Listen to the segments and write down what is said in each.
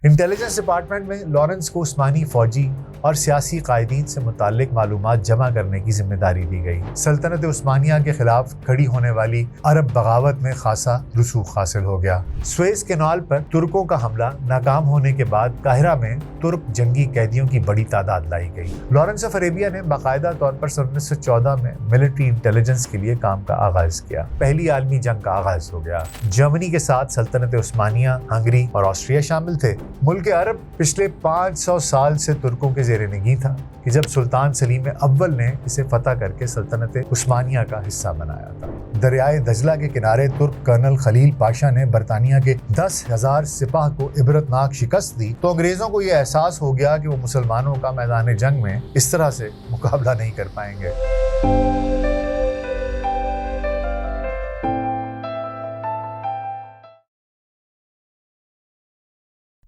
Intelligence department میں Lawrence کو عثمانی فوجی اور سیاسی قائدین سے متعلق معلومات جمع کرنے کی ذمہ داری دی گئی۔ سلطنت عثمانیہ کے خلاف کھڑی ہونے والی عرب بغاوت میں خاصا رسوخ حاصل ہو گیا۔ سویز کینال پر ترکوں کا حملہ ناکام ہونے کے بعد قاہرہ میں ترک جنگی قیدیوں کی بڑی تعداد لائی گئی۔ لارنس آف عربیہ نے باقاعدہ طور پر 1914 میں ملٹری انٹیلیجنس کے لیے کام کا آغاز کیا۔ پہلی عالمی جنگ کا آغاز ہو گیا۔ جرمنی کے ساتھ سلطنت عثمانیہ، ہنگری اور آسٹریا شامل تھے۔ ملک عرب پچھلے 500 سال سے ترکوں کے زیر نگیں تھا کہ جب سلطان سلیم اول نے اسے فتح کر کے سلطنت عثمانیہ کا حصہ بنایا تھا۔ دریائے دجلہ کے کنارے ترک کرنل خلیل پاشا نے برطانیہ کے 10,000 سپاہ کو عبرتناک شکست دی تو انگریزوں کو یہ احساس ہو گیا کہ وہ مسلمانوں کا میدان جنگ میں اس طرح سے مقابلہ نہیں کر پائیں گے۔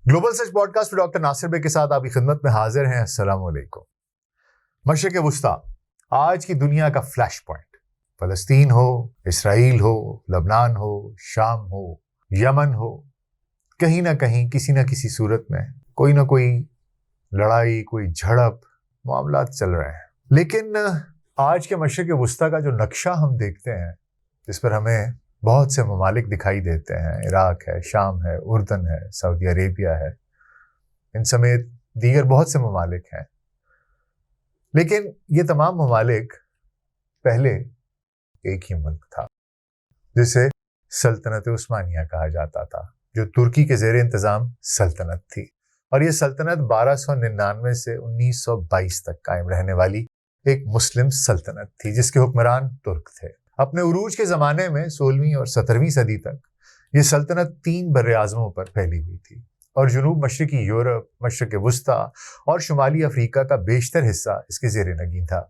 گلوبل سچ پوڈ کاسٹ ڈاکٹر ناصر بے کے ساتھ آپ کی خدمت میں حاضر ہیں۔ السلام علیکم۔ مشرق وسطیٰ آج کی دنیا کا فلیش پوائنٹ، فلسطین ہو، اسرائیل ہو، لبنان ہو، شام ہو، یمن ہو، کہیں نہ کہیں کسی نہ کسی صورت میں کوئی نہ کوئی لڑائی، کوئی جھڑپ، معاملات چل رہے ہیں۔ لیکن آج کے مشرق وسطیٰ کا جو نقشہ ہم دیکھتے ہیں، جس پر ہمیں بہت سے ممالک دکھائی دیتے ہیں، عراق ہے، شام ہے، اردن ہے، سعودی عربیہ ہے، ان سمیت دیگر بہت سے ممالک ہیں۔ لیکن یہ تمام ممالک پہلے ایک ہی ملک تھا جسے سلطنت عثمانیہ کہا جاتا تھا، جو ترکی کے زیر انتظام سلطنت تھی، اور یہ سلطنت 1299 سے 1922 تک قائم رہنے والی ایک مسلم سلطنت تھی جس کے حکمران ترک تھے۔ اپنے عروج کے زمانے میں 16ویں اور 17ویں صدی تک یہ سلطنت 3 براعظموں پر پھیلی ہوئی تھی اور جنوب مشرقی یورپ، مشرق وسطیٰ اور شمالی افریقہ کا بیشتر حصہ اس کے زیر نگین تھا۔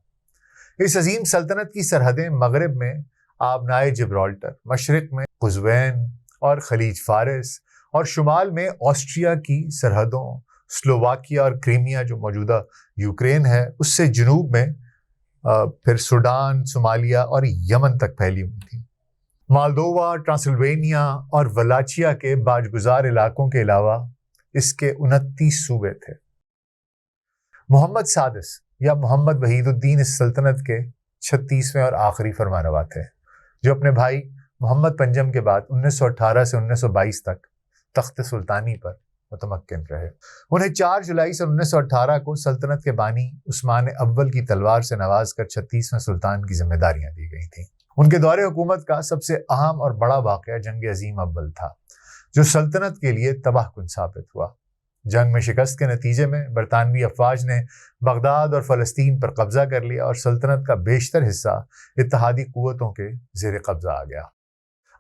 اس عظیم سلطنت کی سرحدیں مغرب میں آبنائے جبرالٹر، مشرق میں قزوین اور خلیج فارس، اور شمال میں آسٹریا کی سرحدوں سلوواکیہ اور کریمیا جو موجودہ یوکرین ہے اس سے جنوب میں پھر سوڈان، صومالیہ اور یمن تک پھیلی ہوئی تھی۔ مالدووا، ٹرانسلوینیا اور ولاچیا کے باجگزار علاقوں کے علاوہ اس کے 29 صوبے تھے۔ محمد سادس یا محمد وحید الدین اس سلطنت کے 36ویں اور آخری فرمانروا تھے، جو اپنے بھائی محمد پنجم کے بعد 1918 سے 1922 تک تخت سلطانی پر متمکن رہے۔ انہیں 4 جولائی سے 1918 کو سلطنت کے بانی عثمان اول کی تلوار سے نواز کر 36ویں سلطان کی ذمہ داریاں دی گئی تھیں۔ ان کے دور حکومت کا سب سے اہم اور بڑا واقعہ جنگ عظیم اول تھا، جو سلطنت کے لیے تباہ کن ثابت ہوا۔ جنگ میں شکست کے نتیجے میں برطانوی افواج نے بغداد اور فلسطین پر قبضہ کر لیا اور سلطنت کا بیشتر حصہ اتحادی قوتوں کے زیر قبضہ آ گیا۔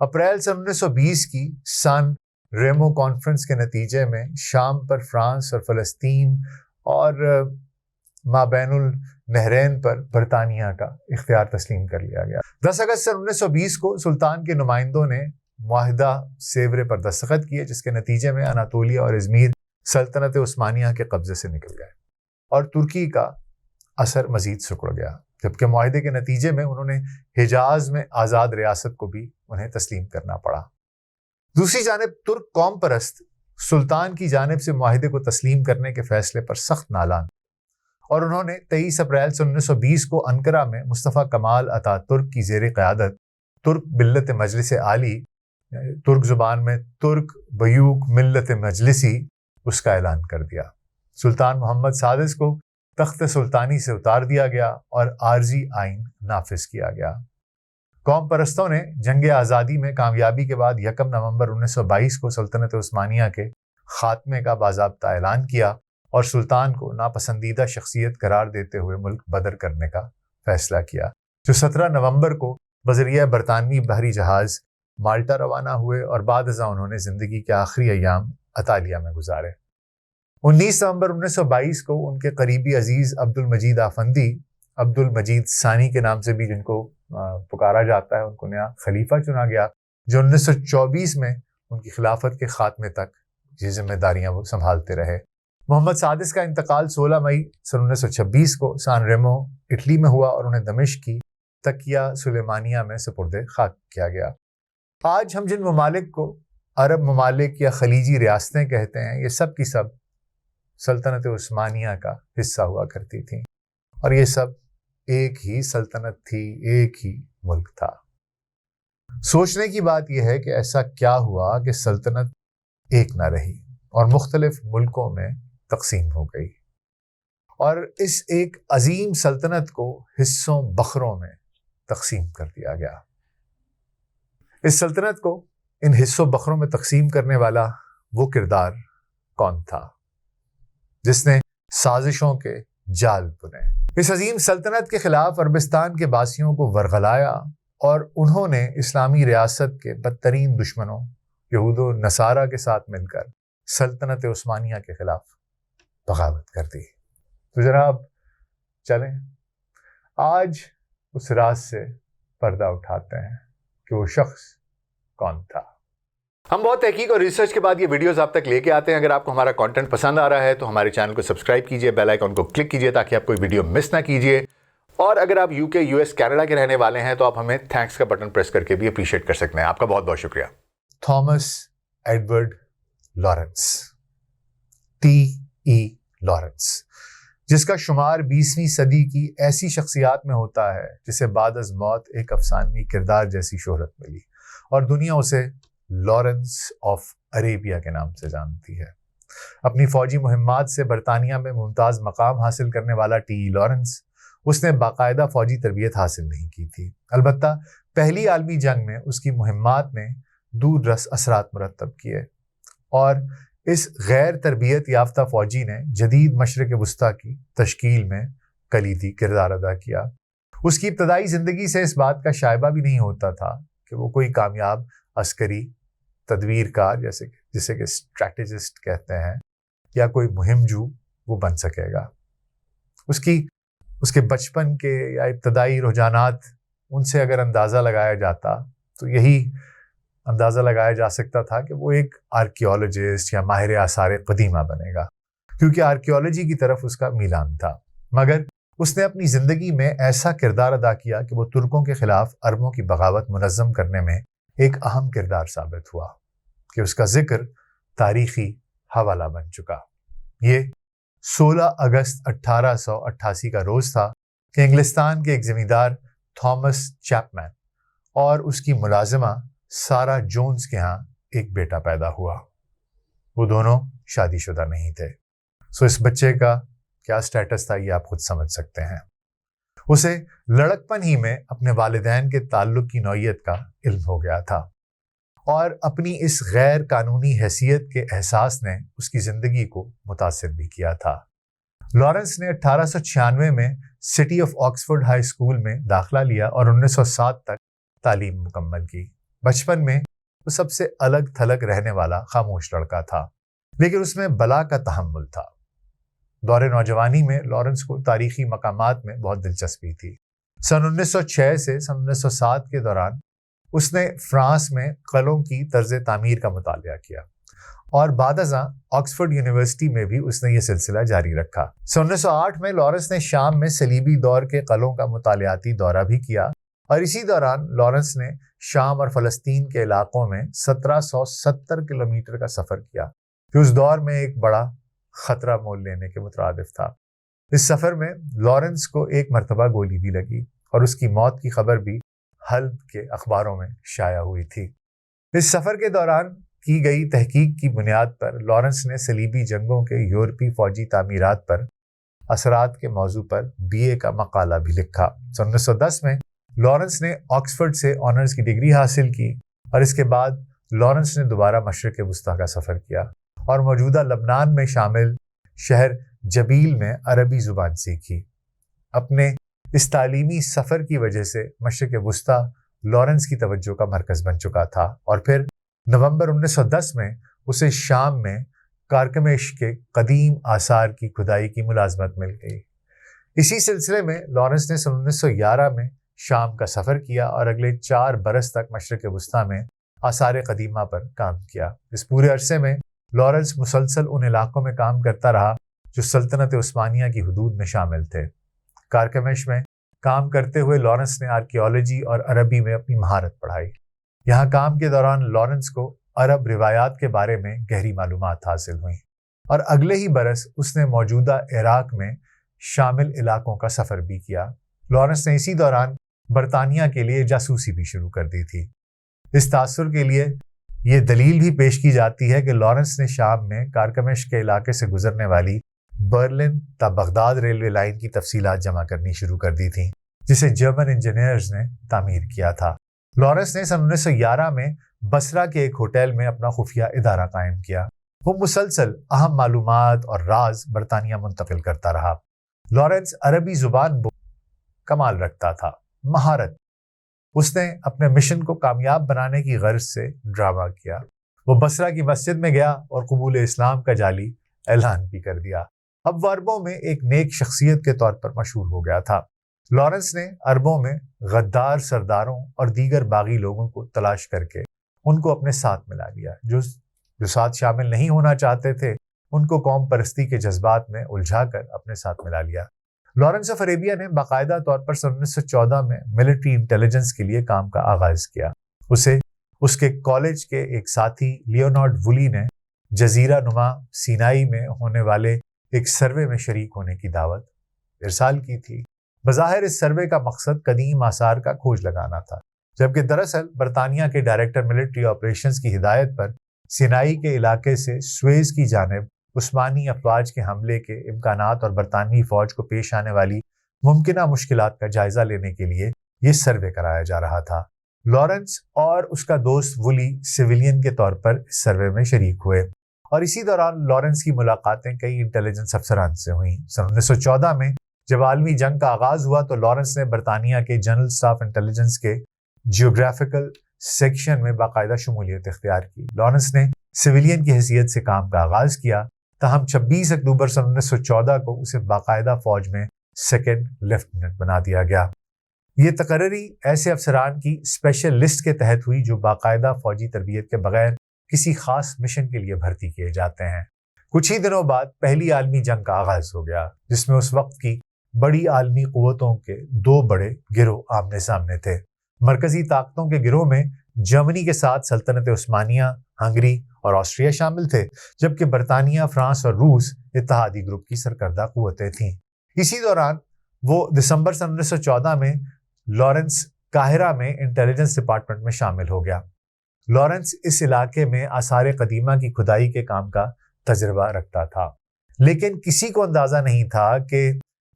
اپریل سے 1920 کی سان ریمو کانفرنس کے نتیجے میں شام پر فرانس اور فلسطین اور مابین النہرین پر برطانیہ کا اختیار تسلیم کر لیا گیا۔ 10 اگست سے 1920 کو سلطان کے نمائندوں نے معاہدہ سیورے پر دستخط کیے، جس کے نتیجے میں اناطولیہ اور ازمیر سلطنت عثمانیہ کے قبضے سے نکل گئے اور ترکی کا اثر مزید سکڑ گیا، جبکہ معاہدے کے نتیجے میں انہوں نے حجاز میں آزاد ریاست کو بھی انہیں تسلیم کرنا پڑا۔ دوسری جانب ترک قوم پرست سلطان کی جانب سے معاہدے کو تسلیم کرنے کے فیصلے پر سخت نالان، اور انہوں نے 23 اپریل سے 1920 کو انقرہ میں مصطفیٰ کمال اتا ترک کی زیر قیادت ترک ملت مجلس عالی، ترک زبان میں ترک بیوک ملت مجلسی، اس کا اعلان کر دیا۔ سلطان محمد سادس کو تخت سلطانی سے اتار دیا گیا اور عارضی آئین نافذ کیا گیا۔ قوم پرستوں نے جنگ آزادی میں کامیابی کے بعد 1 نومبر 1922 کو سلطنت عثمانیہ کے خاتمے کا باضابطہ اعلان کیا اور سلطان کو ناپسندیدہ شخصیت قرار دیتے ہوئے ملک بدر کرنے کا فیصلہ کیا، جو 17 نومبر کو بذریعہ برطانوی بحری جہاز مالٹا روانہ ہوئے اور بعد ازاں انہوں نے زندگی کے آخری ایام اطالیہ میں گزارے۔ 19 نومبر 1922 کو ان کے قریبی عزیز عبد المجید آفندی، عبد المجید ثانی کے نام سے بھی جن کو پکارا جاتا ہے، ان کو نیا خلیفہ چنا گیا، جو 1924 میں ان کی خلافت کے خاتمے تک یہ ذمہ داریاں وہ سنبھالتے رہے۔ محمد سادس کا انتقال 16 مئی سن 1926 کو سان ریمو اٹلی میں ہوا اور انہیں دمشق کی تکیہ سلیمانیہ میں سپرد خاک کیا گیا۔ آج ہم جن ممالک کو عرب ممالک یا خلیجی ریاستیں کہتے ہیں، یہ سب کی سب سلطنت عثمانیہ کا حصہ ہوا کرتی تھیں، اور یہ سب ایک ہی سلطنت تھی، ایک ہی ملک تھا۔ سوچنے کی بات یہ ہے کہ ایسا کیا ہوا کہ سلطنت ایک نہ رہی اور مختلف ملکوں میں تقسیم ہو گئی، اور اس ایک عظیم سلطنت کو حصوں بخروں میں تقسیم کر دیا گیا۔ اس سلطنت کو ان حصوں بخروں میں تقسیم کرنے والا وہ کردار کون تھا جس نے سازشوں کے جال بنے؟ اس عظیم سلطنت کے خلاف عربستان کے باسیوں کو ورغلایا، اور انہوں نے اسلامی ریاست کے بدترین دشمنوں یہود و نصارہ کے ساتھ مل کر سلطنت عثمانیہ کے خلاف بغاوت کر دی۔ تو جناب چلیں آج اس راز سے پردہ اٹھاتے ہیں کہ وہ شخص کون تھا۔ ہم بہت تحقیق اور ریسرچ کے بعد یہ ویڈیوز آپ تک لے کے آتے ہیں۔ اگر آپ کو ہمارا کانٹینٹ پسند آ رہا ہے تو ہمارے چینل کو سبسکرائب کیجئے، بیل آئیکن کو کلک کیجئے تاکہ آپ کوئی ویڈیو مس نہ کیجئے، اور اگر آپ UK US کینیڈا کے رہنے والے ہیں تو آپ ہمیں تھینکس کا بٹن پریس کر کے بھی اپریشیٹ کر سکتے ہیں۔ آپ کا بہت بہت شکریہ۔ Thomas Edward Lawrence, TE Lawrence, جس کا شمار 20ویں صدی کی ایسی شخصیات میں ہوتا ہے جسے بعد از موت ایک افسانوی کردار جیسی شہرت ملی، اور دنیا اسے لارنس آف عربیہ کے نام سے جانتی ہے۔ اپنی فوجی مہمات سے برطانیہ میں ممتاز مقام حاصل کرنے والا TE لارنس، اس نے باقاعدہ فوجی تربیت حاصل نہیں کی تھی، البتہ پہلی عالمی جنگ میں اس کی مہمات نے دور رس اثرات مرتب کیے، اور اس غیر تربیت یافتہ فوجی نے جدید مشرق وسطیٰ کی تشکیل میں کلیدی کردار ادا کیا۔ اس کی ابتدائی زندگی سے اس بات کا شائبہ بھی نہیں ہوتا تھا کہ وہ کوئی کامیاب عسکری تدبیر کار جسے کہ اسٹریٹجسٹ کہتے ہیں، یا کوئی مہم جو وہ بن سکے گا۔ اس کے بچپن کے یا ابتدائی رجحانات ان سے اگر اندازہ لگایا جاتا تو یہی اندازہ لگایا جا سکتا تھا کہ وہ ایک آرکیولوجسٹ یا ماہر آثار قدیمہ بنے گا، کیونکہ آرکیولوجی کی طرف اس کا میلان تھا۔ مگر اس نے اپنی زندگی میں ایسا کردار ادا کیا کہ وہ ترکوں کے خلاف عربوں کی بغاوت منظم کرنے میں ایک اہم کردار ثابت ہوا کہ اس کا ذکر تاریخی حوالہ بن چکا۔ یہ 16 اگست 1888 کا روز تھا کہ انگلستان کے ایک زمیندار تھامس چیپمین اور اس کی ملازمہ سارا جونز کے ہاں ایک بیٹا پیدا ہوا۔ وہ دونوں شادی شدہ نہیں تھے، سو اس بچے کا کیا سٹیٹس تھا یہ آپ خود سمجھ سکتے ہیں۔ اسے لڑکپن ہی میں اپنے والدین کے تعلق کی نوعیت کا علم ہو گیا تھا، اور اپنی اس غیر قانونی حیثیت کے احساس نے اس کی زندگی کو متاثر بھی کیا تھا۔ لارنس نے 1896 میں city of Oxford high school میں داخلہ لیا اور 1907 تک تعلیم مکمل کی۔ بچپن میں وہ سب سے الگ تھلگ رہنے والا خاموش لڑکا تھا، لیکن اس میں بلا کا تحمل تھا۔ دور نوجوانی میں لارنس کو تاریخی مقامات میں بہت دلچسپی تھی۔ سن 1906 سے سن 1907 کے دوران اس نے فرانس میں قلعوں کی طرز تعمیر کا مطالعہ کیا، اور بعد ازاں آکسفورڈ یونیورسٹی میں بھی اس نے یہ سلسلہ جاری رکھا۔ سن 1908 میں لارنس نے شام میں صلیبی دور کے قلعوں کا مطالعاتی دورہ بھی کیا، اور اسی دوران لارنس نے شام اور فلسطین کے علاقوں میں 1770 کلومیٹر کا سفر کیا، جو اس دور میں ایک بڑا خطرہ مول لینے کے مترادف تھا۔ اس سفر میں لارنس کو ایک مرتبہ گولی بھی لگی، اور اس کی موت کی خبر بھی حلب کے اخباروں میں شائع ہوئی تھی۔ اس سفر کے دوران کی گئی تحقیق کی بنیاد پر لارنس نے صلیبی جنگوں کے یورپی فوجی تعمیرات پر اثرات کے موضوع پر BA کا مقالہ بھی لکھا۔ سن 1910 میں لارنس نے آکسفورڈ سے آنرز کی ڈگری حاصل کی، اور اس کے بعد لارنس نے دوبارہ مشرق وسطیٰ کا سفر کیا اور موجودہ لبنان میں شامل شہر جبیل میں عربی زبان سیکھی۔ اپنے اس تعلیمی سفر کی وجہ سے مشرق وسطیٰ لارنس کی توجہ کا مرکز بن چکا تھا، اور پھر نومبر 1910 میں اسے شام میں کارکمیش کے قدیم آثار کی کھدائی کی ملازمت مل گئی۔ اسی سلسلے میں لارنس نے سن 1911 میں شام کا سفر کیا اور اگلے 4 برس تک مشرق وسطیٰ میں آثار قدیمہ پر کام کیا۔ اس پورے عرصے میں لارنس مسلسل ان علاقوں میں کام کرتا رہا جو سلطنت عثمانیہ کی حدود میں شامل تھے۔ کارکمیش میں کام کرتے ہوئے لارنس نے آرکیولوجی اور عربی میں اپنی مہارت بڑھائی۔ یہاں کام کے دوران لارنس کو عرب روایات کے بارے میں گہری معلومات حاصل ہوئیں، اور اگلے ہی برس اس نے موجودہ عراق میں شامل علاقوں کا سفر بھی کیا۔ لارنس نے اسی دوران برطانیہ کے لیے جاسوسی بھی شروع کر دی تھی۔ اس تاثر کے لیے یہ دلیل بھی پیش کی جاتی ہے کہ لارنس نے شام میں کارکمش کے علاقے سے گزرنے والی برلن تا بغداد ریلوے لائن کی تفصیلات جمع کرنی شروع کر دی تھیں، جسے جرمن انجینئرز نے تعمیر کیا تھا۔ لارنس نے سن 1911 میں بصرہ کے ایک ہوٹل میں اپنا خفیہ ادارہ قائم کیا۔ وہ مسلسل اہم معلومات اور راز برطانیہ منتقل کرتا رہا۔ لارنس عربی زبان کمال رکھتا تھا، مہارت۔ اس نے اپنے مشن کو کامیاب بنانے کی غرض سے ڈرامہ کیا۔ وہ بصرہ کی مسجد میں گیا اور قبول اسلام کا جعلی اعلان بھی کر دیا۔ اب وہ عربوں میں ایک نیک شخصیت کے طور پر مشہور ہو گیا تھا۔ لارنس نے عربوں میں غدار سرداروں اور دیگر باغی لوگوں کو تلاش کر کے ان کو اپنے ساتھ ملا لیا۔ جو ساتھ شامل نہیں ہونا چاہتے تھے ان کو قوم پرستی کے جذبات میں الجھا کر اپنے ساتھ ملا لیا۔ لارنس آف عربیہ نے باقاعدہ طور پر سن 1914 میں ملٹری انٹیلیجنس کے لیے کام کا آغاز کیا۔ اسے اس کے کالج کے ایک ساتھی لیونارڈ وولی نے جزیرہ نما سینائی میں ہونے والے ایک سروے میں شریک ہونے کی دعوت ارسال کی تھی۔ بظاہر اس سروے کا مقصد قدیم آثار کا کھوج لگانا تھا، جبکہ دراصل برطانیہ کے ڈائریکٹر ملٹری آپریشنز کی ہدایت پر سینائی کے علاقے سے سویز کی جانب عثمانی افواج کے حملے کے امکانات اور برطانوی فوج کو پیش آنے والی ممکنہ مشکلات کا جائزہ لینے کے لیے یہ سروے کرایا جا رہا تھا۔ لارنس اور اس کا دوست وولی سویلین کے طور پر اس سروے میں شریک ہوئے، اور اسی دوران لارنس کی ملاقاتیں کئی انٹیلیجنس افسران سے ہوئیں۔ سن 1914 میں جب عالمی جنگ کا آغاز ہوا تو لارنس نے برطانیہ کے جنرل اسٹاف انٹیلیجنس کے جیوگرافیکل سیکشن میں باقاعدہ شمولیت اختیار کی۔ لارنس نے سویلین کی حیثیت سے کام کا آغاز کیا، تاہم 26 اکتوبر سن 1914 کو اسے باقاعدہ فوج میں سیکنڈ لیفٹیننٹ بنا دیا گیا۔ یہ تقرری ایسے افسران کی اسپیشل لسٹ کے تحت ہوئی جو باقاعدہ فوجی تربیت کے بغیر کسی خاص مشن کے لیے بھرتی کیے جاتے ہیں۔ کچھ ہی دنوں بعد پہلی عالمی جنگ کا آغاز ہو گیا، جس میں اس وقت کی بڑی عالمی قوتوں کے دو بڑے گروہ آمنے سامنے تھے۔ مرکزی طاقتوں کے گروہ میں جرمنی کے ساتھ سلطنت عثمانیہ، ہنگری اور آسٹریا شامل تھے، جبکہ برطانیہ، فرانس اور روس اتحادی گروپ کی سرکردہ قوتیں تھیں۔ اسی دوران وہ دسمبر سن 1914 میں لارنس قاہرہ میں انٹیلیجنس ڈپارٹمنٹ میں شامل ہو گیا۔ لارنس اس علاقے میں آثار قدیمہ کی کھدائی کے کام کا تجربہ رکھتا تھا، لیکن کسی کو اندازہ نہیں تھا کہ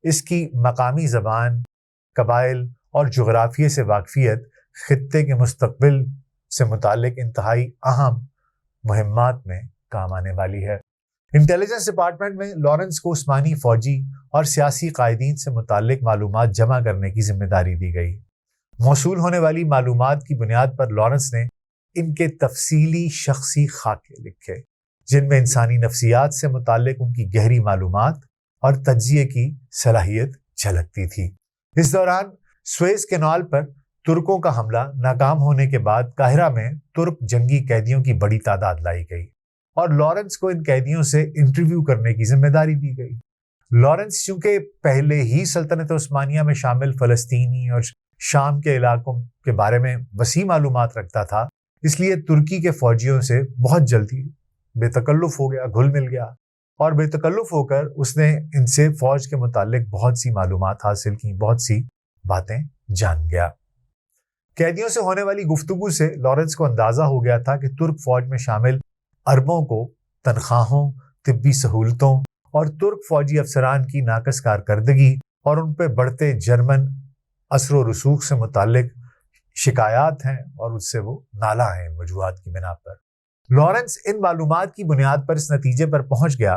اس کی مقامی زبان، قبائل اور جغرافیے سے واقفیت خطے کے مستقبل سے متعلق انتہائی اہم مہمات میں کام آنے والی ہے۔ انٹیلیجنس ڈپارٹمنٹ میں لارنس کو عثمانی فوجی اور سیاسی قائدین سے متعلق معلومات جمع کرنے کی ذمہ داری دی گئی۔ موصول ہونے والی معلومات کی بنیاد پر لارنس نے ان کے تفصیلی شخصی خاکے لکھے، جن میں انسانی نفسیات سے متعلق ان کی گہری معلومات اور تجزیے کی صلاحیت جھلکتی تھی۔ اس دوران سویز کینال پر ترکوں کا حملہ ناکام ہونے کے بعد قاہرہ میں ترک جنگی قیدیوں کی بڑی تعداد لائی گئی، اور لارنس کو ان قیدیوں سے انٹرویو کرنے کی ذمہ داری دی گئی۔ لارنس چونکہ پہلے ہی سلطنت عثمانیہ میں شامل فلسطینی اور شام کے علاقوں کے بارے میں وسیع معلومات رکھتا تھا، اس لیے ترکی کے فوجیوں سے بہت جلدی بے تکلف ہو گیا، گھل مل گیا، اور بے تکلف ہو کر اس نے ان سے فوج کے متعلق بہت سی معلومات حاصل کی، بہت سی باتیں جان گیا۔ قیدیوں سے ہونے والی گفتگو سے لارنس کو اندازہ ہو گیا تھا کہ ترک فوج میں شامل عربوں کو تنخواہوں، طبی سہولتوں اور ترک فوجی افسران کی ناقص کارکردگی اور ان پہ بڑھتے جرمن اثر و رسوخ سے متعلق شکایات ہیں، اور اس سے وہ نالاں ہیں ان وجوہات کی بنا پر۔ لارنس ان معلومات کی بنیاد پر اس نتیجے پر پہنچ گیا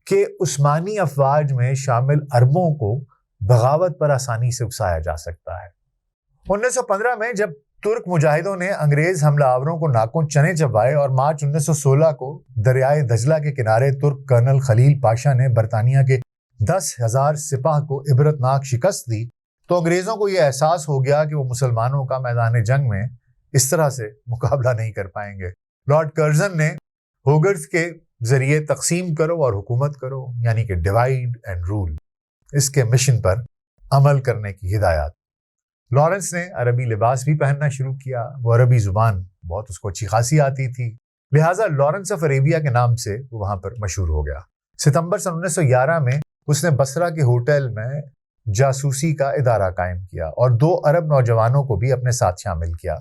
کہ عثمانی افواج میں شامل عربوں کو بغاوت پر آسانی سے اکسایا جا سکتا ہے۔ 1915 میں جب ترک مجاہدوں نے انگریز حملہ آوروں کو ناکوں چنے چبائے اور مارچ 1916 کو دریائے دجلہ کے کنارے ترک کرنل خلیل پاشا نے برطانیہ کے 10,000 سپاہ کو عبرتناک شکست دی، تو انگریزوں کو یہ احساس ہو گیا کہ وہ مسلمانوں کا میدان جنگ میں اس طرح سے مقابلہ نہیں کر پائیں گے۔ لارڈ کرزن نے ہوگرز کے ذریعے تقسیم کرو اور حکومت کرو، یعنی کہ ڈیوائیڈ اینڈ رول، اس کے مشن پر عمل کرنے کی ہدایات۔ لارنس نے عربی لباس بھی پہننا شروع کیا۔ وہ عربی زبان بہت اس کو اچھی خاصی آتی تھی، لہٰذا لارنس آف عربیہ کے نام سے وہ وہاں پر مشہور ہو گیا۔ ستمبر سن 1911 میں اس نے بصرہ کے ہوٹل میں جاسوسی کا ادارہ قائم کیا اور 2 عرب نوجوانوں کو بھی اپنے ساتھ شامل کیا۔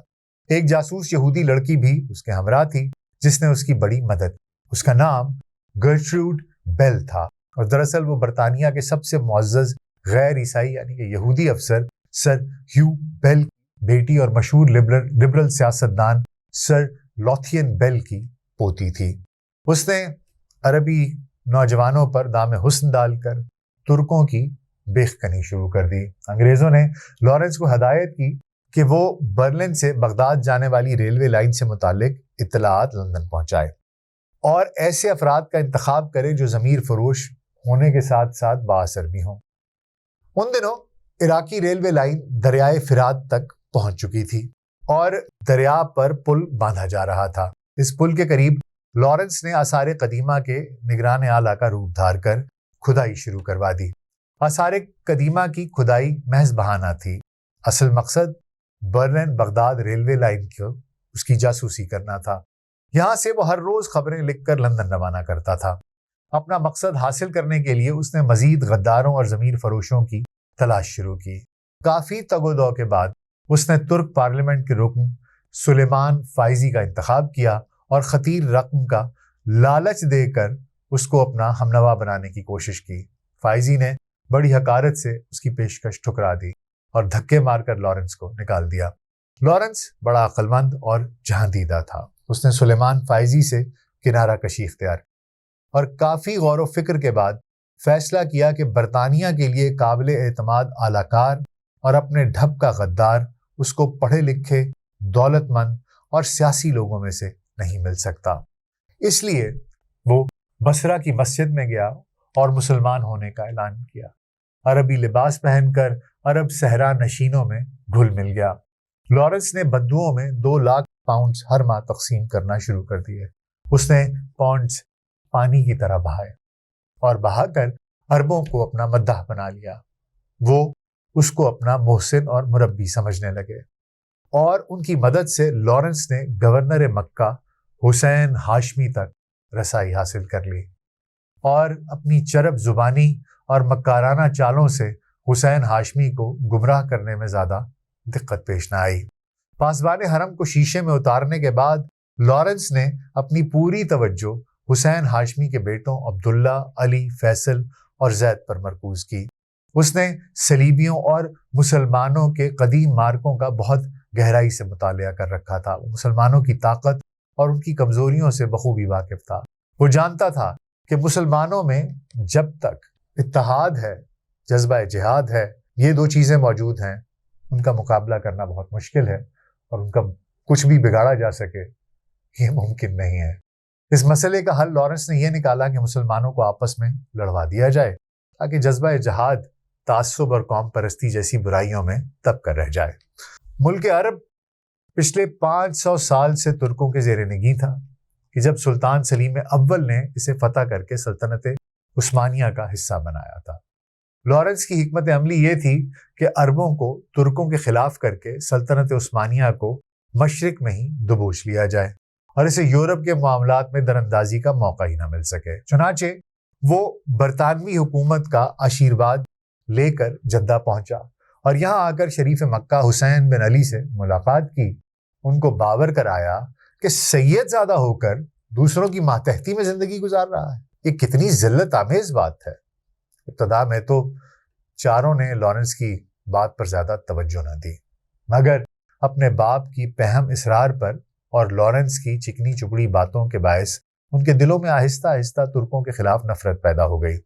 ایک جاسوس یہودی لڑکی بھی اس کے ہمراہ تھی جس نے اس کی بڑی مدد کی۔ اس کا نام گرٹروڈ بیل تھا اور دراصل وہ برطانیہ کے سب سے معزز غیر عیسائی یعنی کہ یہودی افسر سر ہیو بیل کی بیٹی اور مشہور لبرل سیاستدان سر لوتھین بیل کی پوتی تھی۔ اس نے عربی نوجوانوں پر دام حسن ڈال کر ترکوں کی بیخ کنی شروع کر دی۔ انگریزوں نے لارنس کو ہدایت کی کہ وہ برلن سے بغداد جانے والی ریلوے لائن سے متعلق اطلاعات لندن پہنچائے اور ایسے افراد کا انتخاب کرے جو ضمیر فروش ہونے کے ساتھ ساتھ بااثر بھی ہوں۔ ان دنوں عراقی ریلوے لائن دریائے فرات تک پہنچ چکی تھی اور دریا پر پل باندھا جا رہا تھا۔ اس پل کے قریب لارنس نے آثار قدیمہ کے نگران اعلیٰ کا روپ دھار کر کھدائی شروع کروا دی۔ آثار قدیمہ کی کھدائی محض بہانہ تھی، اصل مقصد برلن بغداد ریلوے لائن کو اس کی جاسوسی کرنا تھا۔ یہاں سے وہ ہر روز خبریں لکھ کر لندن روانہ کرتا تھا۔ اپنا مقصد حاصل کرنے کے لیے اس نے مزید غداروں اور ضمیر فروشوں کی تلاش شروع کی۔ کافی تگ و دو کے بعد اس نے ترک پارلیمنٹ کے رکن سلیمان فائزی کا انتخاب کیا اور خطیر رقم کا لالچ دے کر اس کو اپنا ہمنوا بنانے کی کوشش کی۔ فائزی نے بڑی حقارت سے اس کی پیشکش ٹھکرا دی اور دھکے مار کر لارنس کو نکال دیا۔ لارنس بڑا عقل مند اور جہاں دیدہ تھا۔ اس نے سلیمان فائزی سے کنارہ کشی اختیار کی اور کافی غور و فکر کے بعد فیصلہ کیا کہ برطانیہ کے لیے قابل اعتماد اعلی کار اور اپنے ڈھب کا غدار اس کو پڑھے لکھے، دولت مند اور سیاسی لوگوں میں سے نہیں مل سکتا۔ اس لیے وہ بصرہ کی مسجد میں گیا اور مسلمان ہونے کا اعلان کیا۔ عربی لباس پہن کر عرب صحرا نشینوں میں گھل مل گیا۔ لارنس نے بدوؤں میں 2 لاکھ پاؤنڈز ہر ماہ تقسیم کرنا شروع کر دیے۔ اس نے پاؤنڈز پانی کی طرح بہائے اور بہا کر عربوں کو اپنا مداح بنا لیا۔ وہ اس کو اپنا محسن اور مربی سمجھنے لگے اور ان کی مدد سے لارنس نے گورنر مکہ حسین ہاشمی تک رسائی حاصل کر لی اور اپنی چرب زبانی اور مکارانہ چالوں سے حسین ہاشمی کو گمراہ کرنے میں زیادہ دقت پیش نہ آئی۔ پاسبان حرم کو شیشے میں اتارنے کے بعد لارنس نے اپنی پوری توجہ حسین ہاشمی کے بیٹوں عبداللہ، علی، فیصل اور زید پر مرکوز کی۔ اس نے صلیبیوں اور مسلمانوں کے قدیم مارکوں کا بہت گہرائی سے مطالعہ کر رکھا تھا۔ وہ مسلمانوں کی طاقت اور ان کی کمزوریوں سے بخوبی واقف تھا۔ وہ جانتا تھا کہ مسلمانوں میں جب تک اتحاد ہے، جذبہ جہاد ہے، یہ 2 چیزیں موجود ہیں، ان کا مقابلہ کرنا بہت مشکل ہے اور ان کا کچھ بھی بگاڑا جا سکے یہ ممکن نہیں ہے۔ اس مسئلے کا حل لارنس نے یہ نکالا کہ مسلمانوں کو آپس میں لڑوا دیا جائے تاکہ جذبہ جہاد، تعصب اور قوم پرستی جیسی برائیوں میں دب کر رہ جائے۔ ملک عرب پچھلے 500 سال سے ترکوں کے زیر نگین تھا کہ جب سلطان سلیم اول نے اسے فتح کر کے سلطنت عثمانیہ کا حصہ بنایا تھا۔ لارنس کی حکمت عملی یہ تھی کہ عربوں کو ترکوں کے خلاف کر کے سلطنت عثمانیہ کو مشرق میں ہی دبوچ لیا جائے اور اسے یورپ کے معاملات میں دراندازی کا موقع ہی نہ مل سکے۔ چنانچہ وہ برطانوی حکومت کا آشیرواد لے کر جدہ پہنچا اور یہاں آ کر شریف مکہ حسین بن علی سے ملاقات کی۔ ان کو باور کرایا کہ سید زادہ ہو کر دوسروں کی ماتحتی میں زندگی گزار رہا ہے۔ یہ کتنی ذلت آمیز بات ہے۔ ابتدا میں تو چاروں نے لارنس کی بات پر زیادہ توجہ نہ دی، مگر اپنے باپ کی پہم اصرار پر اور لارنس کی چکنی چپڑی باتوں کے باعث ان کے دلوں میں آہستہ آہستہ ترکوں کے خلاف نفرت پیدا ہو گئی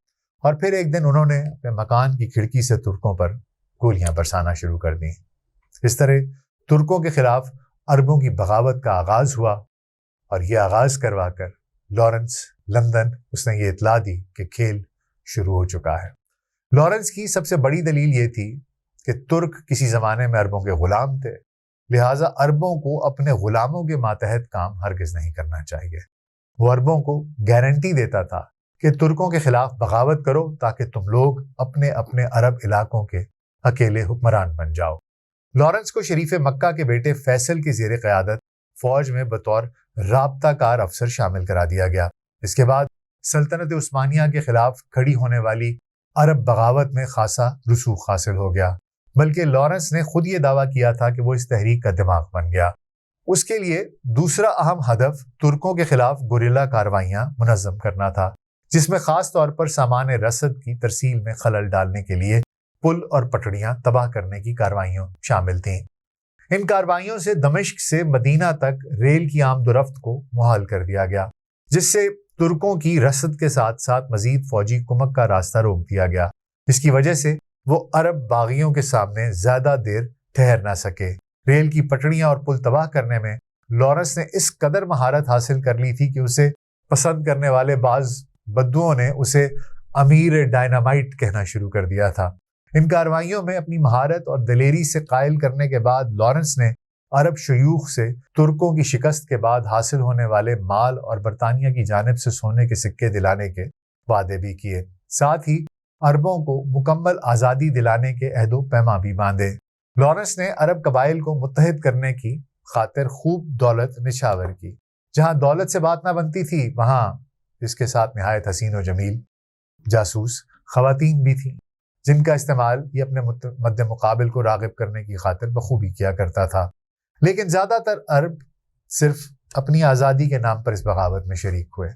اور پھر ایک دن انہوں نے اپنے مکان کی کھڑکی سے ترکوں پر گولیاں برسانا شروع کر دیں۔ اس طرح ترکوں کے خلاف عربوں کی بغاوت کا آغاز ہوا اور یہ آغاز کروا کر لارنس لندن اس نے یہ اطلاع دی کہ کھیل شروع ہو چکا ہے۔ لارنس کی سب سے بڑی دلیل یہ تھی کہ ترک کسی زمانے میں عربوں کے غلام تھے، لہٰذا عربوں کو اپنے غلاموں کے ماتحت کام ہرگز نہیں کرنا چاہیے۔ وہ عربوں کو گارنٹی دیتا تھا کہ ترکوں کے خلاف بغاوت کرو تاکہ تم لوگ اپنے اپنے عرب علاقوں کے اکیلے حکمران بن جاؤ۔ لارنس کو شریف مکہ کے بیٹے فیصل کی زیر قیادت فوج میں بطور رابطہ کار افسر شامل کرا دیا گیا۔ اس کے بعد سلطنت عثمانیہ کے خلاف کھڑی ہونے والی عرب بغاوت میں خاصا رسوخ حاصل ہو گیا، بلکہ لارنس نے خود یہ دعویٰ کیا تھا کہ وہ اس تحریک کا دماغ بن گیا۔ اس کے لیے دوسرا اہم ہدف ترکوں کے خلاف گوریلا کارروائیاں منظم کرنا تھا، جس میں خاص طور پر سامان رسد کی ترسیل میں خلل ڈالنے کے لیے پل اور پٹڑیاں تباہ کرنے کی کارروائیاں شامل تھیں۔ ان کارروائیوں سے دمشق سے مدینہ تک ریل کی آمد و رفت کو محال کر دیا گیا، جس سے ترکوں کی رسد کے ساتھ ساتھ مزید فوجی کمک کا راستہ روک دیا گیا۔ اس کی وجہ سے وہ عرب باغیوں کے سامنے زیادہ دیر ٹھہر نہ سکے۔ ریل کی پٹڑیاں اور پل تباہ کرنے میں لارنس نے اس قدر مہارت حاصل کر لی تھی کہ اسے پسند کرنے والے بعض بدوؤں نے اسے امیر ڈائنامائٹ کہنا شروع کر دیا تھا۔ ان کارروائیوں میں اپنی مہارت اور دلیری سے قائل کرنے کے بعد لارنس نے عرب شیوخ سے ترکوں کی شکست کے بعد حاصل ہونے والے مال اور برطانیہ کی جانب سے سونے کے سکے دلانے کے وعدے بھی کیے، ساتھ ہی عربوں کو مکمل آزادی دلانے کے عہد و پیما بھی باندھے۔ لارنس نے عرب قبائل کو متحد کرنے کی خاطر خوب دولت نچھاور کی۔ جہاں دولت سے بات نہ بنتی تھی، وہاں اس کے ساتھ نہایت حسین و جمیل جاسوس خواتین بھی تھیں، جن کا استعمال یہ اپنے مد مقابل کو راغب کرنے کی خاطر بخوبی کیا کرتا تھا۔ لیکن زیادہ تر عرب صرف اپنی آزادی کے نام پر اس بغاوت میں شریک ہوئے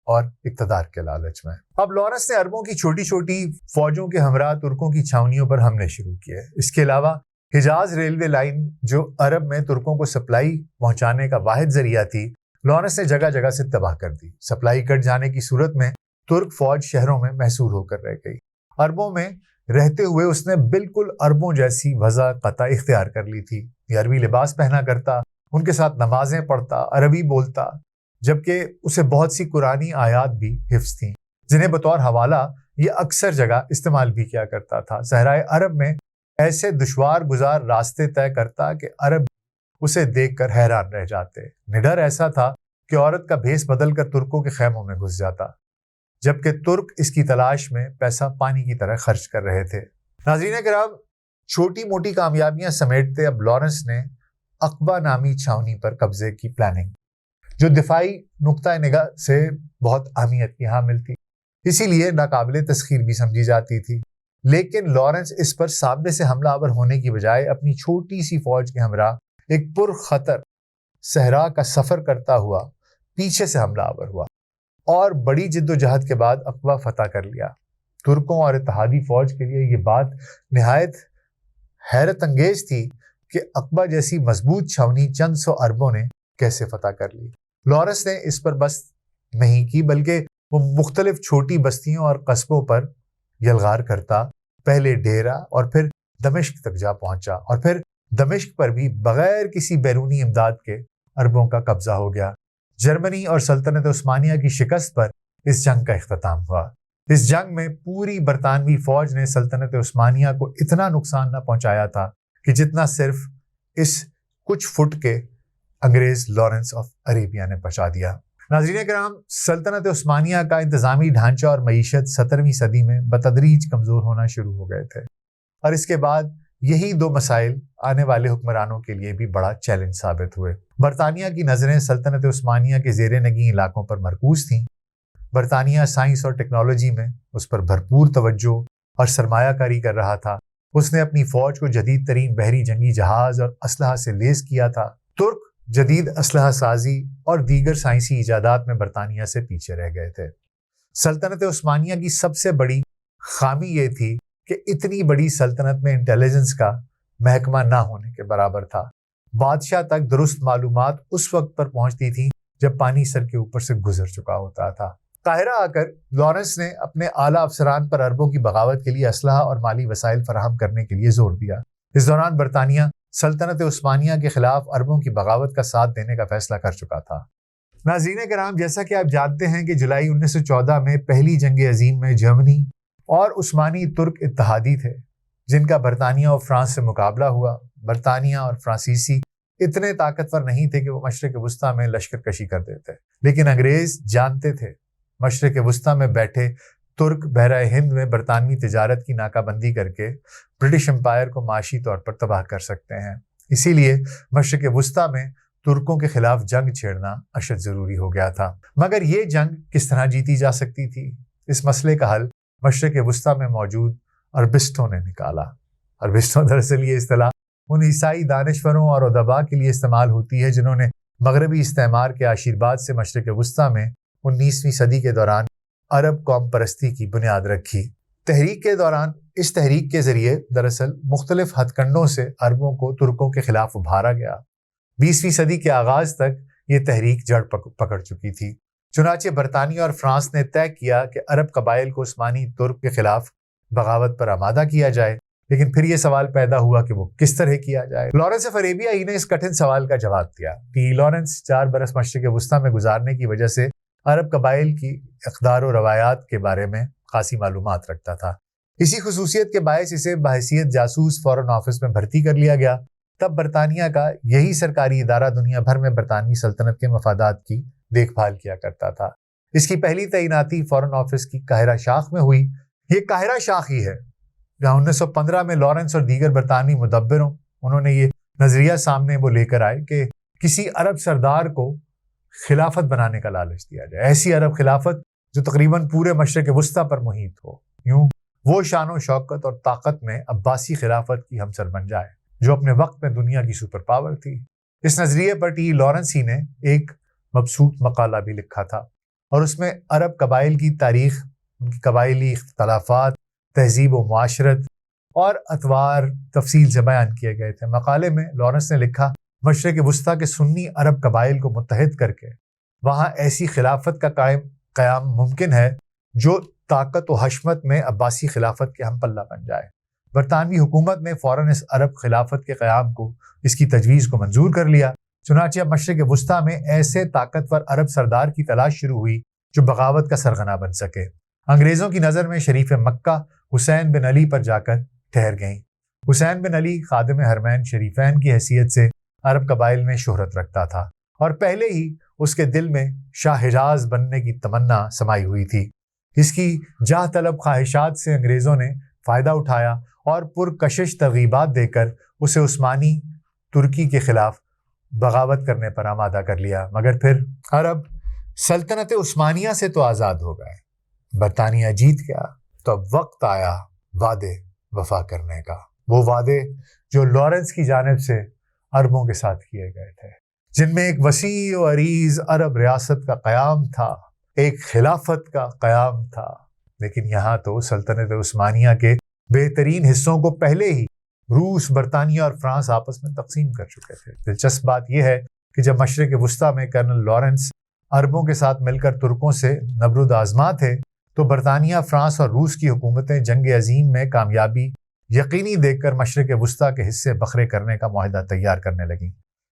اور اقتدار کے لالچ میں۔ اب لارنس نے عربوں کی چھوٹی چھوٹی فوجوں کے ہمراہ ترکوں کی چھاونیوں پر حملے شروع کیے۔ اس کے علاوہ حجاز ریلوے لائن، جو عرب میں ترکوں کو سپلائی پہنچانے کا واحد ذریعہ تھی، لارنس نے جگہ جگہ سے تباہ کر دی۔ سپلائی کٹ جانے کی صورت میں ترک فوج شہروں میں محصور ہو کر رہ گئی۔ عربوں میں رہتے ہوئے اس نے بالکل عربوں جیسی وضع قطع اختیار کر لی تھی۔ یہ عربی لباس پہنا کرتا، ان کے ساتھ نمازیں پڑھتا، عربی بولتا، جبکہ اسے بہت سی قرآنی آیات بھی حفظ تھیں، جنہیں بطور حوالہ یہ اکثر جگہ استعمال بھی کیا کرتا تھا۔ صحرائے عرب میں ایسے دشوار گزار راستے طے کرتا کہ عرب اسے دیکھ کر حیران رہ جاتے۔ نڈر ایسا تھا کہ عورت کا بھیس بدل کر ترکوں کے خیموں میں گھس جاتا، جبکہ ترک اس کی تلاش میں پیسہ پانی کی طرح خرچ کر رہے تھے۔ ناظرین کرام، چھوٹی موٹی کامیابیاں سمیٹتے اب لارنس نے عقبہ نامی چھاونی پر قبضے کی پلاننگ، جو دفاعی نقطہ نگاہ سے بہت اہمیت کی حامل تھی، اسی لیے ناقابل تسخیر بھی سمجھی جاتی تھی۔ لیکن لارنس اس پر سامنے سے حملہ آور ہونے کی بجائے اپنی چھوٹی سی فوج کے ہمراہ ایک پرخطر صحرا کا سفر کرتا ہوا پیچھے سے حملہ آور ہوا اور بڑی جد و جہد کے بعد عقبہ فتح کر لیا۔ ترکوں اور اتحادی فوج کے لیے یہ بات نہایت حیرت انگیز تھی کہ عقبہ جیسی مضبوط چھاونی چند سو عربوں نے کیسے فتح کر لی۔ لارنس نے اس پر بس نہیں کی، بلکہ وہ مختلف چھوٹی بستیوں اور قصبوں پر یلغار کرتا پہلے ڈیرہ اور پھر دمشق تک جا پہنچا، اور پھر دمشق پر بھی بغیر کسی بیرونی امداد کے عربوں کا قبضہ ہو گیا۔ جرمنی اور سلطنت عثمانیہ کی شکست پر اس جنگ کا اختتام ہوا۔ اس جنگ میں پوری برطانوی فوج نے سلطنت عثمانیہ کو اتنا نقصان نہ پہنچایا تھا کہ جتنا صرف اس کچھ فٹ کے انگریز لارنس آف عربیہ نے پہنچا دیا۔ ناظرین کرام، سلطنت عثمانیہ کا انتظامی ڈھانچہ اور معیشت 17ویں صدی میں بتدریج کمزور ہونا شروع ہو گئے تھے، اور اس کے بعد یہی دو مسائل آنے والے حکمرانوں کے لیے بھی بڑا چیلنج ثابت ہوئے۔ برطانیہ کی نظریں سلطنت عثمانیہ کے زیر نگین علاقوں پر مرکوز تھیں۔ برطانیہ سائنس اور ٹیکنالوجی میں اس پر بھرپور توجہ اور سرمایہ کاری کر رہا تھا۔ اس نے اپنی فوج کو جدید ترین بحری جنگی جہاز اور اسلحہ سے لیس کیا تھا۔ ترک جدید اسلحہ سازی اور دیگر سائنسی ایجادات میں برطانیہ سے پیچھے رہ گئے تھے۔ سلطنت عثمانیہ کی سب سے بڑی خامی یہ تھی کہ اتنی بڑی سلطنت میں انٹیلیجنس کا محکمہ نہ ہونے کے برابر تھا۔ بادشاہ تک درست معلومات اس وقت پر پہنچتی تھی جب پانی سر کے اوپر سے گزر چکا ہوتا تھا۔ قاہرہ آ کر لارنس نے اپنے اعلیٰ افسران پر عربوں کی بغاوت کے لیے اسلحہ اور مالی وسائل فراہم کرنے کے لیے زور دیا۔ اس دوران برطانیہ سلطنت عثمانیہ کے خلاف عربوں کی بغاوت کا ساتھ دینے کا فیصلہ کر چکا تھا۔ ناظرین کرام، جیسا کہ آپ جانتے ہیں کہ جولائی 1914 میں پہلی جنگ عظیم میں جرمنی اور عثمانی ترک اتحادی تھے جن کا برطانیہ اور فرانس سے مقابلہ ہوا۔ برطانیہ اور فرانسیسی اتنے طاقتور نہیں تھے کہ وہ مشرق وسطیٰ میں لشکر کشی کر دیتے، لیکن انگریز جانتے تھے مشرق وسطیٰ میں بیٹھے ترک بحرہ ہند میں برطانوی تجارت کی ناکہ بندی کر کے برٹش امپائر کو معاشی طور پر تباہ کر سکتے ہیں۔ اسی لیے مشرق وسطیٰ میں ترکوں کے خلاف جنگ چھیڑنا اشد ضروری ہو گیا تھا۔ مگر یہ جنگ کس طرح جیتی جا سکتی تھی؟ اس مسئلے کا حل مشرق وسطیٰ میں موجود عربستوں نے نکالا۔ عربستوں دراصل یہ اصطلاح ان عیسائی دانشوروں اور ادباء کے لیے استعمال ہوتی ہے جنہوں نے مغربی استعمار کے آشیرواد سے مشرق وسطیٰ میں 19ویں صدی کے دوران عرب قوم پرستی کی بنیاد رکھی۔ تحریک کے دوران اس تحریک کے ذریعے دراصل مختلف ہتھ کنڈوں سے عربوں کو ترکوں کے خلاف ابھارا گیا۔ 20ویں صدی کے آغاز تک یہ تحریک جڑ پکڑ چکی تھی۔ چنانچہ برطانیہ اور فرانس نے طے کیا کہ عرب قبائل کو عثمانی ترک کے خلاف بغاوت پر آمادہ کیا جائے، لیکن پھر یہ سوال پیدا ہوا کہ وہ کس طرح کیا جائے۔ لارنس آف عربیہ ہی نے اس کٹھن سوال کا جواب دیا۔ لارنس 4 برس مشرق وسطیٰ میں گزارنے کی وجہ سے عرب قبائل کی اقدار و روایات کے بارے میں خاصی معلومات رکھتا تھا۔ اسی خصوصیت کے باعث اسے بحیثیت جاسوس فورن آفس میں بھرتی کر لیا گیا۔ تب برطانیہ کا یہی سرکاری ادارہ دنیا بھر میں برطانوی سلطنت کے مفادات کی دیکھ بھال کیا کرتا تھا۔ اس کی پہلی تعیناتی فورن آفس کی قاہرہ شاخ میں ہوئی۔ یہ قاہرہ شاخ ہی ہے جہاں 1915 میں لارنس اور دیگر برطانوی مدبروں انہوں نے یہ نظریہ سامنے وہ لے کر آئے کہ کسی عرب سردار کو خلافت بنانے کا لالچ دیا جائے، ایسی عرب خلافت جو تقریباً پورے مشرق وسطیٰ پر محیط ہو، یوں وہ شان و شوکت اور طاقت میں عباسی خلافت کی ہمسر بن جائے جو اپنے وقت میں دنیا کی سپر پاور تھی۔ اس نظریے پر لارنس ہی نے ایک مبسوط مقالہ بھی لکھا تھا اور اس میں عرب قبائل کی تاریخ، ان کی قبائلی اختلافات، تہذیب و معاشرت اور اطوار تفصیل سے بیان کیے گئے تھے۔ مقالے میں لارنس نے لکھا، مشرق وسطیٰ کے سنی عرب قبائل کو متحد کر کے وہاں ایسی خلافت کا قیام ممکن ہے جو طاقت و حشمت میں عباسی خلافت کے ہم پلہ بن جائے۔ برطانوی حکومت نے فوراً اس عرب خلافت کے قیام کو، اس کی تجویز کو منظور کر لیا۔ چنانچہ مشرق وسطیٰ میں ایسے طاقتور عرب سردار کی تلاش شروع ہوئی جو بغاوت کا سرغنہ بن سکے۔ انگریزوں کی نظر میں شریف مکہ حسین بن علی پر جا کر ٹھہر گئیں۔ حسین بن علی خادم حرمین شریفین کی حیثیت سے عرب قبائل میں شہرت رکھتا تھا اور پہلے ہی اس کے دل میں شاہ حجاز بننے کی تمنا سمائی ہوئی تھی۔ اس کی جاہ طلب خواہشات سے انگریزوں نے فائدہ اٹھایا اور پرکشش ترغیبات دے کر اسے عثمانی ترکی کے خلاف بغاوت کرنے پر آمادہ کر لیا۔ مگر پھر عرب سلطنت عثمانیہ سے تو آزاد ہو گئے، برطانیہ جیت گیا، تو اب وقت آیا وعدے وفا کرنے کا، وہ وعدے جو لارنس کی جانب سے عربوں کے ساتھ کیے گئے تھے، جن میں ایک وسیع و عریض عرب ریاست کا قیام تھا، ایک خلافت کا قیام تھا۔ لیکن یہاں تو سلطنت عثمانیہ کے بہترین حصوں کو پہلے ہی روس، برطانیہ اور فرانس آپس میں تقسیم کر چکے تھے۔ دلچسپ بات یہ ہے کہ جب مشرق وسطیٰ میں کرنل لارنس عربوں کے ساتھ مل کر ترکوں سے نبرد آزما تھے تو برطانیہ، فرانس اور روس کی حکومتیں جنگ عظیم میں کامیابی یقینی دیکھ کر مشرق وسطیٰ کے حصے بکھرے کرنے کا معاہدہ تیار کرنے لگیں۔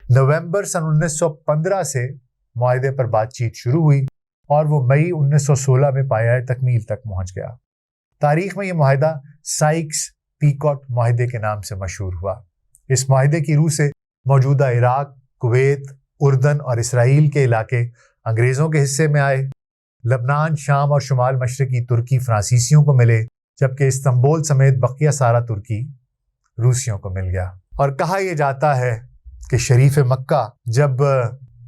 نومبر سن 1915 سے معاہدے پر بات چیت شروع ہوئی اور وہ مئی 1916 میں پایۂ تکمیل تک پہنچ گیا۔ تاریخ میں یہ معاہدہ سائکس پیکوٹ معاہدے کے نام سے مشہور ہوا۔ اس معاہدے کی روح سے موجودہ عراق، کویت، اردن اور اسرائیل کے علاقے انگریزوں کے حصے میں آئے۔ لبنان، شام اور شمال مشرقی ترکی فرانسیسیوں کو ملے، جبکہ استنبول سمیت بقیہ سارا ترکی روسیوں کو مل گیا۔ اور کہا یہ جاتا ہے کہ شریف مکہ جب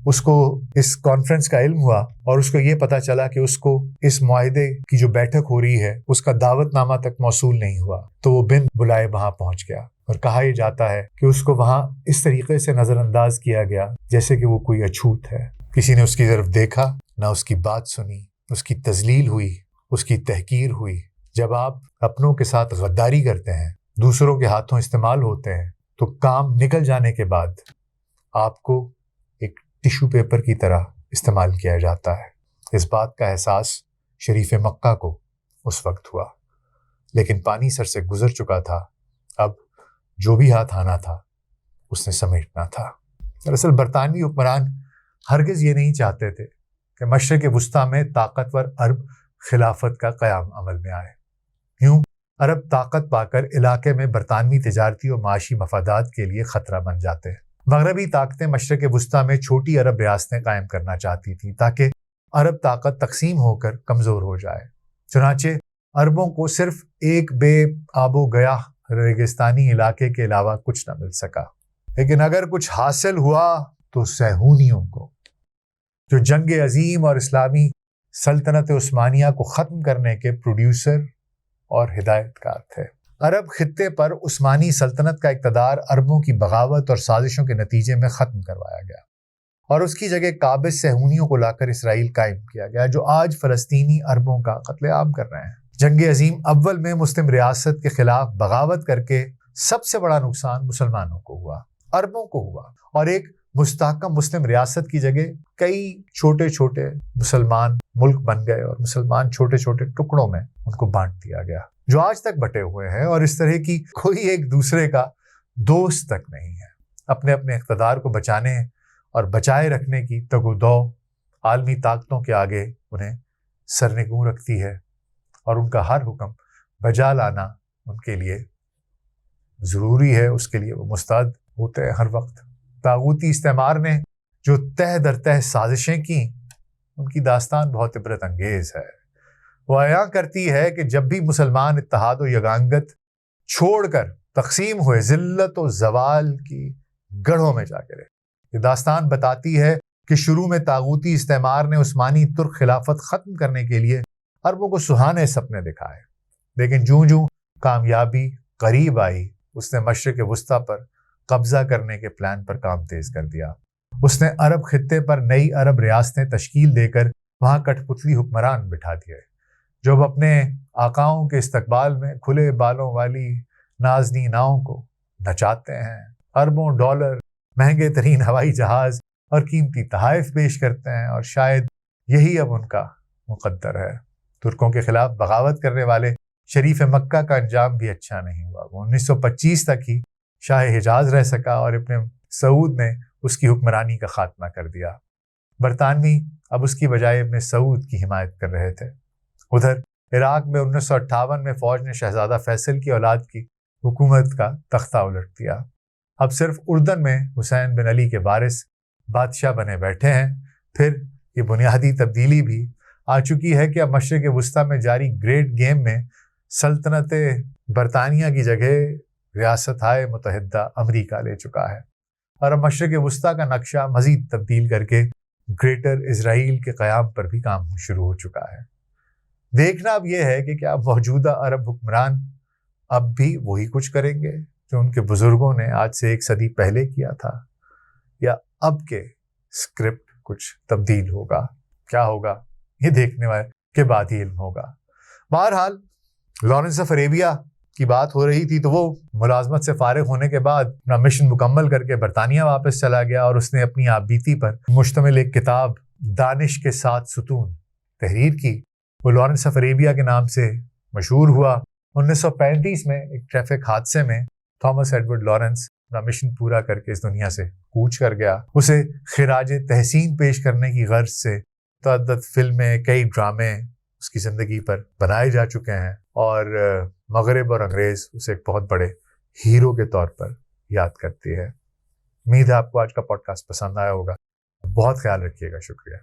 اس کو اس کانفرنس کا علم ہوا اور اس کو یہ پتا چلا کہ اس کو اس معاہدے کی جو بیٹھک ہو رہی ہے اس کا دعوت نامہ تک موصول نہیں ہوا، تو وہ بن بلائے وہاں پہنچ گیا۔ اور کہا یہ جاتا ہے کہ اس کو وہاں اس طریقے سے نظر انداز کیا گیا جیسے کہ وہ کوئی اچھوت ہے۔ کسی نے اس کی طرف دیکھا نہ، اس کی بات سنی، اس کی تذلیل ہوئی، اس کی تحقیر ہوئی۔ جب آپ اپنوں کے ساتھ غداری کرتے ہیں، دوسروں کے ہاتھوں استعمال ہوتے ہیں، تو کام نکل جانے کے بعد آپ کو ایک ٹیشو پیپر کی طرح استعمال کیا جاتا ہے۔ اس بات کا احساس شریف مکہ کو اس وقت ہوا، لیکن پانی سر سے گزر چکا تھا۔ اب جو بھی ہاتھ آنا تھا اس نے سمیٹنا تھا۔ دراصل برطانوی حکمران ہرگز یہ نہیں چاہتے تھے کہ مشرق وسطیٰ میں طاقتور عرب خلافت کا قیام عمل میں آئے۔ یوں عرب طاقت پا کر علاقے میں برطانوی تجارتی اور معاشی مفادات کے لیے خطرہ بن جاتے۔ مغربی طاقتیں مشرق وسطیٰ میں چھوٹی عرب ریاستیں قائم کرنا چاہتی تھیں تاکہ عرب طاقت تقسیم ہو کر کمزور ہو جائے۔ چنانچہ عربوں کو صرف ایک بے آب و گیاہ ریگستانی علاقے کے علاوہ کچھ نہ مل سکا، لیکن اگر کچھ حاصل ہوا تو صہیونیوں کو، جو جنگ عظیم اور اسلامی سلطنت عثمانیہ کو ختم کرنے کے پروڈیوسر اور ہدایت کار تھے۔ عرب خطے پر عثمانی سلطنت کا اقتدار عربوں کی بغاوت اور سازشوں کے نتیجے میں ختم کروایا گیا اور اس کی جگہ قابض صہیونیوں کو لا کر اسرائیل قائم کیا گیا، جو آج فلسطینی عربوں کا قتل عام کر رہے ہیں۔ جنگ عظیم اول میں مسلم ریاست کے خلاف بغاوت کر کے سب سے بڑا نقصان مسلمانوں کو ہوا، عربوں کو ہوا، اور ایک مستحکم مسلم ریاست کی جگہ کئی چھوٹے چھوٹے مسلمان ملک بن گئے اور مسلمان چھوٹے چھوٹے ٹکڑوں میں ان کو بانٹ دیا گیا، جو آج تک بٹے ہوئے ہیں اور اس طرح کی کوئی ایک دوسرے کا دوست تک نہیں ہے۔ اپنے اپنے اقتدار کو بچانے اور بچائے رکھنے کی تگ و دو عالمی طاقتوں کے آگے انہیں سرنگوں رکھتی ہے اور ان کا ہر حکم بجا لانا ان کے لیے ضروری ہے، اس کے لیے وہ مستعد ہوتے ہیں ہر وقت۔ طاغوتی استعمار نے جو تہ در تہ سازشیں کی، ان کی داستان بہت عبرت انگیز ہے۔ وہ عیاں کرتی ہے کہ جب بھی مسلمان اتحاد و یگانگت چھوڑ کر تقسیم ہوئے، ذلت و زوال کی گڑھوں میں جا گرے۔ یہ داستان بتاتی ہے کہ شروع میں طاغوتی استعمار نے عثمانی ترک خلافت ختم کرنے کے لیے عربوں کو سہانے سپنے دکھائے، لیکن جوں جوں کامیابی قریب آئی، اس نے مشرق وسطیٰ پر قبضہ کرنے کے پلان پر کام تیز کر دیا۔ اس نے عرب خطے پر نئی عرب ریاستیں تشکیل دے کر وہاں کٹ پتلی حکمران بٹھا دیے، جو اب اپنے آقاؤں کے استقبال میں کھلے بالوں والی نازنیناؤں کو نچاتے ہیں، اربوں ڈالر، مہنگے ترین ہوائی جہاز اور قیمتی تحائف پیش کرتے ہیں، اور شاید یہی اب ان کا مقدر ہے۔ ترکوں کے خلاف بغاوت کرنے والے شریف مکہ کا انجام بھی اچھا نہیں ہوا۔ وہ 1925 تک ہی شاہ حجاز رہ سکا اور ابن سعود نے اس کی حکمرانی کا خاتمہ کر دیا۔ برطانوی اب اس کی بجائے ابن سعود کی حمایت کر رہے تھے۔ ادھر عراق میں 1958 میں فوج نے شہزادہ فیصل کی اولاد کی حکومت کا تختہ الٹ دیا۔ اب صرف اردن میں حسین بن علی کے وارث بادشاہ بنے بیٹھے ہیں۔ پھر یہ بنیادی تبدیلی بھی آ چکی ہے کہ اب مشرق وسطیٰ میں جاری گریٹ گیم میں سلطنت برطانیہ کی جگہ ریاستہائے متحدہ امریکہ لے چکا ہے، اور اب مشرق وسطیٰ کا نقشہ مزید تبدیل کر کے گریٹر اسرائیل کے قیام پر بھی کام شروع ہو چکا ہے۔ دیکھنا اب یہ ہے کہ کیا موجودہ عرب حکمران اب بھی وہی کچھ کریں گے جو ان کے بزرگوں نے آج سے 1 صدی پہلے کیا تھا، یا اب کے اسکرپٹ کچھ تبدیل ہوگا؟ کیا ہوگا یہ دیکھنے والے کے بعد ہی علم ہوگا۔ بہرحال لارنس آف عربیہ کی بات ہو رہی تھی تو وہ ملازمت سے فارغ ہونے کے بعد اپنا مشن مکمل کر کے برطانیہ واپس چلا گیا، اور اس نے اپنی آپ بیتی پر مشتمل ایک کتاب دانش کے 7 ستون تحریر کی۔ وہ لارنس آف عربیہ کے نام سے مشہور ہوا۔ 1935 میں ایک ٹریفک حادثے میں تھامس ایڈورڈ لارنس اپنا مشن پورا کر کے اس دنیا سے کوچ کر گیا۔ اسے خراج تحسین پیش کرنے کی غرض سے متعدد فلمیں، کئی ڈرامے اس کی زندگی پر بنائے جا چکے ہیں، اور مغرب اور انگریز اسے ایک بہت بڑے ہیرو کے طور پر یاد کرتی ہے۔ امید ہے آپ کو آج کا پوڈ کاسٹ پسند آیا ہوگا۔ بہت خیال رکھیے گا۔ شکریہ۔